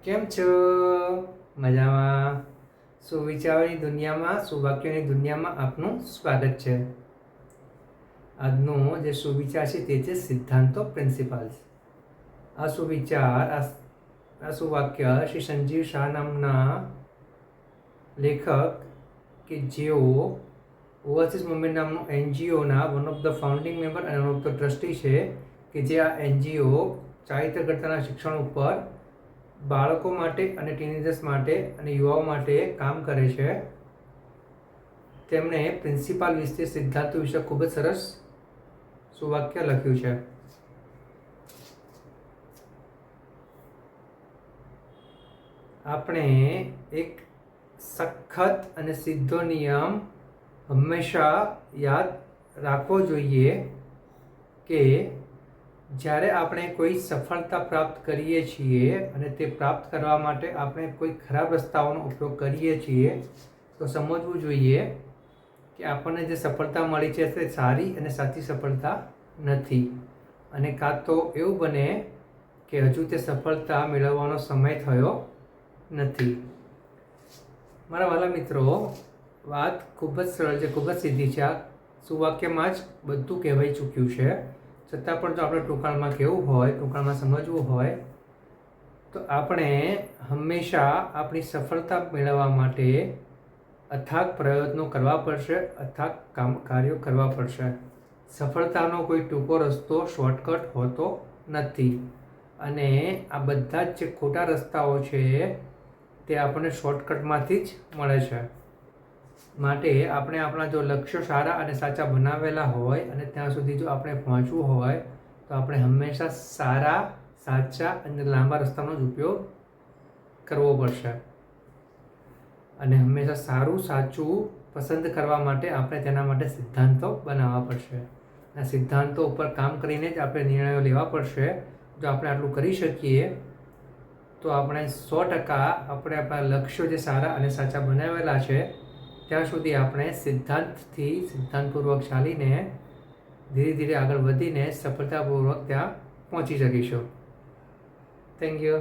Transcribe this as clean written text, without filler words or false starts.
કેમ છો? મજામાં? સુવિચારોની દુનિયામાં, સુવાક્યોની દુનિયામાં આપનું સ્વાગત છે. આજનો જે સુવિચાર છે તે છે સિદ્ધાંતો પ્રિન્સિપલ્સ. આ સુવિચાર, આ સુવાક્ય શ્રી સંજીવ શાહ નામના લેખક કે જેઓ ઓવરસીઝ મુવમેન્ટ નામનું એનજીઓના one of the founding member અને વન ઓફ ધ ટ્રસ્ટી છે, કે જે આ એનજીઓ ચારિત્રઘટતાના શિક્ષણ ઉપર બાળકો માટે અને ટીનેજર્સ માટે અને યુવાઓ માટે કામ કરે છે. તેમણે પ્રિન્સિપાલ વિશે, સિદ્ધાંતો વિશે ખૂબ જ સરસ સુવાક્ય લખ્યું છે. આપણે એક સખત અને સીધો નિયમ હંમેશા યાદ રાખવો જોઈએ કે જ્યારે આપણે કોઈ સફળતા પ્રાપ્ત કરીએ છીએ અને તે પ્રાપ્ત કરવા માટે આપણે કોઈ ખરાબ રસ્તાઓનો ઉપયોગ કરીએ છીએ, તો સમજવું જોઈએ કે આપણને જે સફળતા મળી છે તે સારી અને સાચી સફળતા નથી, અને કાં તો એવું બને કે હજુ તે સફળતા મેળવવાનો સમય થયો નથી. મારા વહાલા મિત્રો, વાત ખૂબ જ સરળ છે, ખૂબ જ સીધી છે. આ સુવાક્યમાં જ બધું કહેવાઈ ચૂક્યું છે. છતાં પણ જો આપણે ટૂંકાણમાં કહેવું હોય, ટૂંકાણમાં સમજવું હોય, તો આપણે હંમેશા આપણી સફળતા મેળવવા માટે અથાગ પ્રયત્નો કરવા પડશે, અથાગ કાર્યો કરવા પડશે. સફળતાનો કોઈ ટૂંકો રસ્તો, શોર્ટકટ હોતો નથી, અને આ બધા જ જે ખોટા રસ્તાઓ છે તે આપણને શોર્ટકટમાંથી જ મળે છે. માટે આપણે આપણા જો લક્ષ્યો સારા અને સાચા બનાવેલા હોય અને ત્યાં સુધી જો આપણે પહોંચવું હોય, તો આપણે હંમેશા સારા, સાચા અને લાંબા રસ્તાનો જ ઉપયોગ કરવો પડશે. અને હંમેશા સારું, સાચું પસંદ કરવા માટે આપણે તેના માટે સિદ્ધાંતો બનાવવા પડશે. આ સિદ્ધાંતો ઉપર કામ કરીને જ આપણે નિર્ણયો લેવા પડશે. જો આપણે આટલું કરી શકીએ તો આપણે 100% આપણે આપણા લક્ષ્યો જે સારા અને સાચા બનાવેલા છે ત્યાં સુધી આપણે સિદ્ધાંતપૂર્વક ચાલીને ધીરે ધીરે આગળ વધીને સફળતાપૂર્વક ત્યાં પહોંચી શકીશું. Thank you.